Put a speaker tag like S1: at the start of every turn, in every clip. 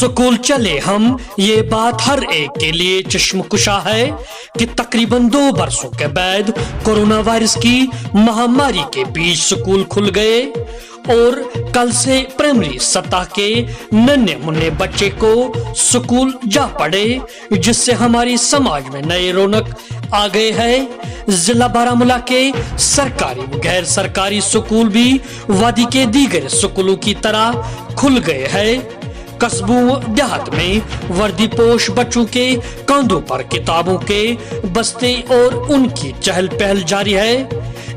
S1: School चले हम, ये बात हर एक के लिए चश्मकुशा है कि तकरीबन 2 बरसों के बाद कोरोना वायरस की महामारी के बीच स्कूल खुल गए और कल से प्राइमरी सतह के नन्हे मुन्ने बच्चे को स्कूल जा पड़े, जिससे हमारी समाज में नए रौनक आ गए हैं। जिला बारामूला के सरकारी व गैर सरकारी स्कूल भी वादी के दीगर स्कूलों की तरह खुल गए हैं। कस्बों देहात में वर्दीपोश बच्चों के कंधों पर किताबों के बस्ते और उनकी चहल पहल जारी है।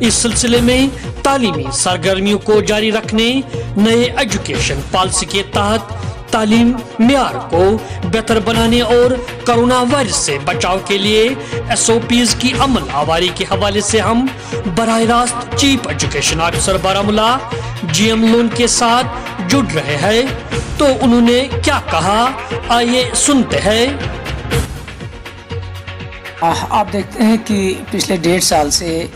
S1: इस सिलसिले में तालीमी सरगर्मियों को जारी रखने, नए एजुकेशन पॉलिसी के तहत तालीम मेयार को बेहतर बनाने और कोरोना वायरस से बचाव के लिए SOPs की अमल आवारी के हवाले से हम बराह रास्त chief education officer Baramulla GM loan के साथ जुड़ रहे हैं। तो उन्होंने क्या कहा, आइए सुनते हैं।
S2: आप देखते हैं कि पिछले 1.5 साल से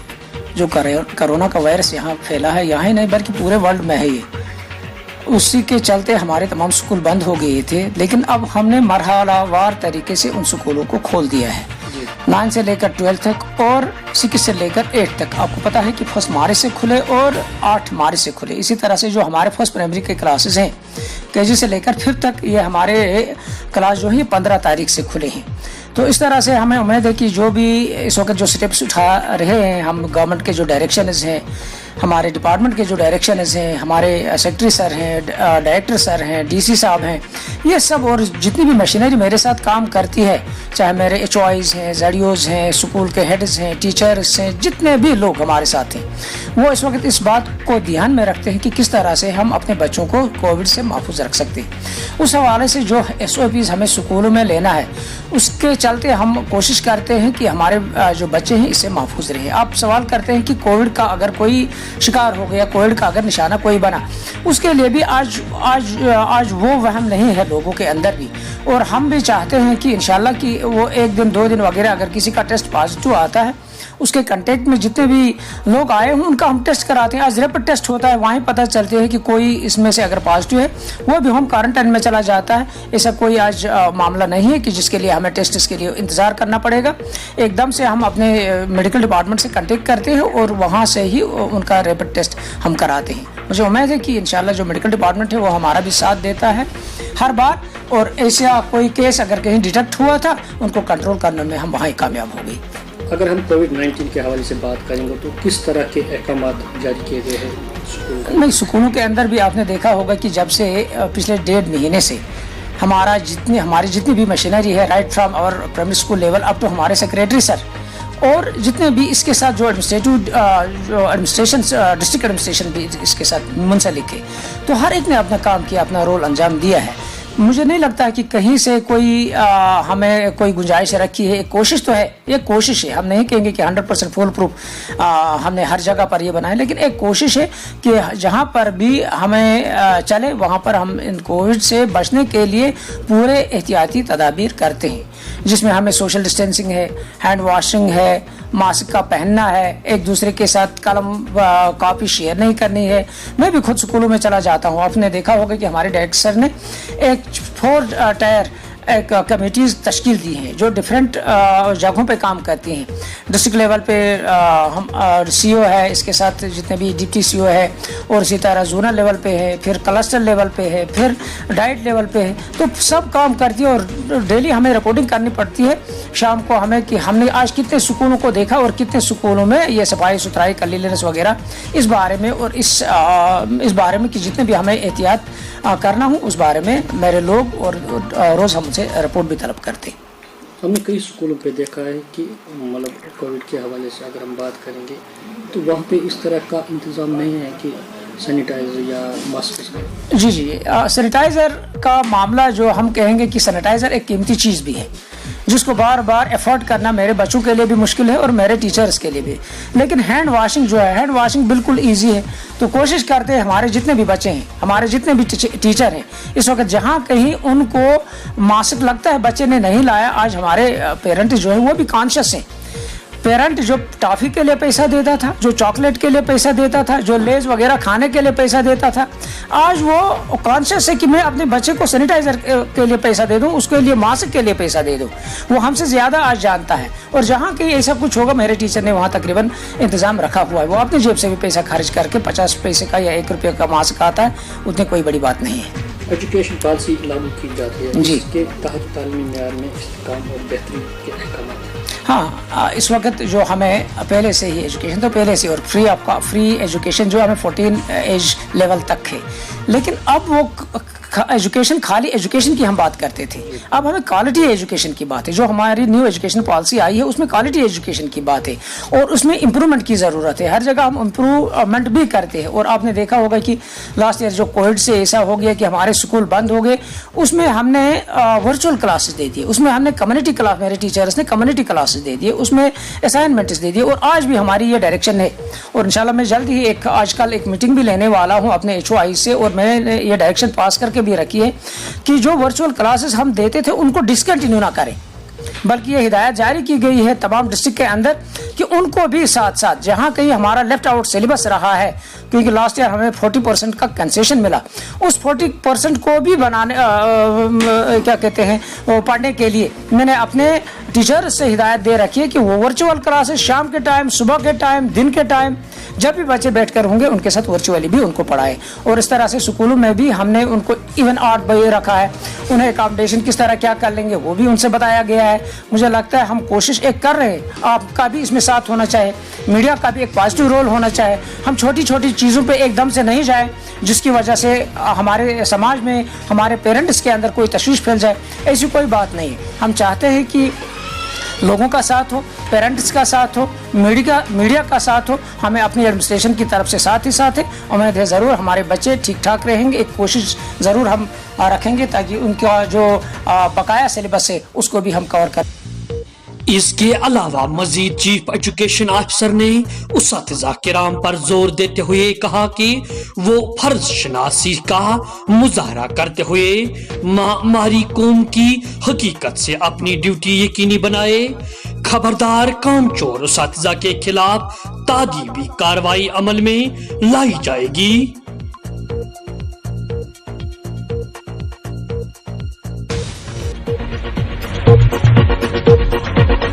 S2: जो कोरोना का वायरस यहाँ फैला है, यहाँ ही नहीं बल्कि पूरे वर्ल्ड में है ये। उसी के चलते हमारे तमाम स्कूल बंद हो गए थे, लेकिन अब हमने मरहलावार तरीके से उन स्कूलों को खोल दिया है। 9 से लेकर 12 तक और 6 से लेकर 8 तक। आपको पता है कि 1 मार्च से खुले और 8 मार्च से खुले। इसी तरह से जो हमारे फर्स्ट प्राइमरी के क्लासेस हैं KG से लेकर 5th तक, ये हमारे क्लास जो है 15 तारीख से खुले हैं। तो इस तरह से हमें उम्मीद है कि जो भी इस वक्त जो स्टेप्स उठा रहे हैं हम, गवर्नमेंट के जो डायरेक्शंस हैं, हमारे डिपार्टमेंट के जो डायरेक्शंस हैं, हमारे सेक्रेटरी सर हैं, डायरेक्टर सर हैं, DC साहब हैं, ये सब और जितनी भी मशीनरी मेरे साथ काम करती है, चाहे मेरे HOIs हैं, ZDOs हैं, स्कूल के हेड्स हैं, टीचर्स हैं, जितने भी लोग हमारे साथ हैं, वो इस वक्त इस बात को ध्यान में रखते हैं कि किस तरह से हम अपने बच्चों को कोविड से महफूज रख सकते हैं। उस हवाले से जो SOPs हमें स्कूलों में लेना है, उसके चलते हम कोशिश करते हैं कि हमारे जो बच्चे हैं इससे महफूज रहें। आप सवाल करते हैं कि कोविड का अगर कोई शिकार हो गया, कोविड का अगर निशाना कोई बना, उसके लिए भी आज वो वहम नहीं है लोगों के अंदर भी। और हम भी चाहते हैं कि इंशाल्लाह कि वो 1 दिन 2 दिन वगैरह अगर किसी का टेस्ट पॉजिटिव आता है, उसके कांटेक्ट में जितने भी लोग आए हों उनका हम टेस्ट कराते हैं। आज रैपिड टेस्ट होता है, वहीं पता चलती है कि कोई इसमें से अगर पॉजिटिव है वो भी होम क्वारंटाइन में चला जाता है। ऐसा कोई आज मामला नहीं है कि जिसके लिए हमें टेस्ट के लिए इंतज़ार करना पड़ेगा। एकदम से हम अपने मेडिकल डिपार्टमेंट से कांटेक्ट करते हैं और वहाँ से ही उनका रैपिड टेस्ट हम कराते हैं। मुझे उम्मीद है कि इंशाल्लाह जो मेडिकल डिपार्टमेंट है वो हमारा भी साथ देता है हर बार, और ऐसा कोई केस अगर कहीं डिटेक्ट हुआ था उनको कंट्रोल करने में हम वहाँ ही कामयाब हो गए।
S3: अगर हम कोविड-19 के हवाले से बात करेंगे तो किस तरह के अहकाम जारी किए गए हैं स्कूलों में?
S2: स्कूलों के अंदर भी आपने देखा होगा कि जब से पिछले 1.5 महीने से हमारी जितनी भी मशीनरी है, राइट फ्रॉम और primary school level up to हमारे सेक्रेटरी सर और जितने भी इसके साथ जो एडमिनिस्ट्रेशन डिस्ट्रिक्ट एडमिनिस्ट्रेशन भी इसके साथ मुंसलिक है, तो हर एक ने अपना काम किया, अपना रोल अंजाम दिया है। मुझे नहीं लगता कि कहीं से कोई हमें कोई गुंजाइश रखी है। एक कोशिश तो है, एक कोशिश है, हम नहीं कहेंगे कि 100% फुल प्रूफ हमने हर जगह पर ये बनाया, लेकिन एक कोशिश है कि जहाँ पर भी हमें चले वहाँ पर हम इन कोविड से बचने के लिए पूरे एहतियाती तदाबीर करते हैं, जिसमें हमें सोशल डिस्टेंसिंग है, हैंड वॉशिंग है, मास्क का पहनना है, एक दूसरे के साथ कलम कॉपी शेयर नहीं करनी है। मैं भी खुद स्कूलों में चला जाता हूँ। आपने देखा होगा कि हमारे डायरेक्टर सर ने एक 4 टायर एक कमेटीज़ तश्कील दी हैं जो डिफरेंट जगहों पे काम करती हैं। डिस्ट्रिक्ट लेवल पे हम CO है, इसके साथ जितने भी डिप्टी CO है, और इसी तरह जोनल लेवल पे है, फिर क्लस्टर लेवल पे है, फिर डाइट लेवल पे है। तो सब काम करती है और डेली हमें रिपोर्टिंग करनी पड़ती है शाम को हमें कि हमने आज कितने स्कूलों को देखा और कितने स्कूलों में ये सफाई सुथराई क्लीननेस वगैरह इस बारे में, और इस बारे में कि जितने भी हमें एहतियात करना हो उस बारे में मेरे लोग और रोज़ हमसे रिपोर्ट भी तलब करते हैं।
S3: हमने कई स्कूलों पे देखा है कि मतलब कोविड के हवाले से अगर हम बात करेंगे तो वहाँ पे इस तरह का इंतज़ाम नहीं है कि सैनिटाइज़र या मास्क।
S2: जी सैनिटाइज़र का मामला जो हम कहेंगे कि सैनिटाइज़र एक कीमती चीज़ भी है जिसको बार बार एफर्ट करना मेरे बच्चों के लिए भी मुश्किल है और मेरे टीचर्स के लिए भी, लेकिन हैंड वाशिंग जो है, हैंड वाशिंग बिल्कुल ईजी है। तो कोशिश करते हैं हमारे जितने भी बच्चे हैं, हमारे जितने भी टीचर हैं, इस वक्त जहाँ कहीं उनको मास्क लगता है बच्चे ने नहीं लाया, आज हमारे पेरेंट्स जो है वो भी कॉन्शियस हैं। पेरेंट जो टॉफ़ी के लिए पैसा देता था, जो चॉकलेट के लिए पैसा देता था, जो लेज वगैरह खाने के लिए पैसा देता था, आज वो कॉन्शियस है कि मैं अपने बच्चे को सैनिटाइजर के लिए पैसा दे दूं, उसके लिए मास्क के लिए पैसा दे दूं। वो हमसे ज़्यादा आज जानता है। और जहाँ कहीं ऐसा कुछ होगा, मेरे टीचर ने वहाँ तकरीबन इंतज़ाम रखा हुआ है। वो अपनी जेब से भी पैसा खर्च करके 50 पैसे का या 1 रुपये का मास्क आता है, उतनी कोई बड़ी बात नहीं है।
S3: एजुकेशन पॉलिसी लागू की जाती है
S2: जी।
S3: इसके तहत तालीमी मेयार में इस्तेकाम और बेहतरी के अहकाम हैं।
S2: हाँ, इस वक्त जो हमें पहले से ही एजुकेशन तो पहले से, और फ्री एजुकेशन जो हमें 14 एज लेवल तक है, लेकिन अब वो एजुकेशन खाली एजुकेशन की हम बात करते थे, अब हमें क्वालिटी एजुकेशन की बात है। जो हमारी न्यू एजुकेशन पॉलिसी आई है उसमें क्वालिटी एजुकेशन की बात है और उसमें इम्प्रूवमेंट की ज़रूरत है। हर जगह हम इम्प्रूवमेंट भी करते हैं। और आपने देखा होगा कि लास्ट ईयर जो कोविड से ऐसा हो गया कि हमारे स्कूल बंद हो गए, उसमें हमने वर्चुअल क्लासेस दे दिए, उसमें हमने कम्युनिटी क्लास, मेरे टीचर्स ने कम्युनिटी क्लासेस दे दिए, उसमें असाइनमेंट्स दे दिए। और आज भी हमारी ये डायरेक्शन है और इंशाल्लाह मैं जल्द ही आजकल एक मीटिंग भी लेने वाला हूँ अपने HOI से, और मैंने ये डायरेक्शन पास करके भी रखी है कि जो वर्चुअल क्लासेस हम देते थे उनको डिसकंटिन्यू ना करें, बल्कि ये हिदायत जारी की गई है तमाम डिस्ट्रिक्ट के अंदर कि उनको भी साथ साथ जहाँ कहीं हमारा लेफ्ट आउट सिलेबस रहा है, क्योंकि लास्ट ईयर हमें 40% का कंसेशन मिला, उस 40% को भी बनाने क्या कहते हैं वो पढ़ने के लिए मैंने अपने टीचर से हिदायत दे रखी है कि वो वर्चुअल क्लासेस शाम के टाइम, सुबह के टाइम, दिन के टाइम, जब भी बच्चे बैठकर होंगे उनके साथ वर्चुअली भी उनको पढ़ाए। और इस तरह से स्कूलों में भी हमने उनको इवन 8 बजे रखा है, उन्हें अकोमोडेशन किस तरह क्या कर लेंगे वो भी उनसे बताया गया है। मुझे लगता है हम कोशिश एक कर रहे हैं, आपका भी इसमें साथ होना चाहिए, मीडिया का भी एक पॉजिटिव रोल होना चाहिए। हम छोटी छोटी चीज़ों पे एकदम से नहीं जाए जिसकी वजह से हमारे समाज में, हमारे पेरेंट्स के अंदर कोई तशवीश फैल जाए, ऐसी कोई बात नहीं है। हम चाहते हैं कि लोगों का साथ हो, पेरेंट्स का साथ हो, मीडिया का साथ हो, हमें अपनी एडमिनिस्ट्रेशन की तरफ से साथ ही साथ है। उम्मीद है ज़रूर हमारे बच्चे ठीक ठाक रहेंगे। एक कोशिश ज़रूर हम रखेंगे ताकि उनका जो बकाया सिलेबस है उसको भी हम कवर करें।
S1: इसके अलावा मजीद चीफ एजुकेशन ऑफिसर ने उस्तातिज़ा किराम पर जोर देते हुए कहा कि वो फर्ज शनासी का मुजाहरा करते हुए महामारी कौम की हकीकत से अपनी ड्यूटी यकीनी बनाए। खबरदार कामचोर उस्तातिज़ा के खिलाफ तादीबी कार्रवाई अमल में लाई जाएगी।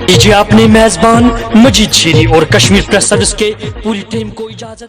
S1: दीजिए अपने मेजबान मजीद शेरी और कश्मीर प्रेस सर्विस के पूरी टीम को इजाजत।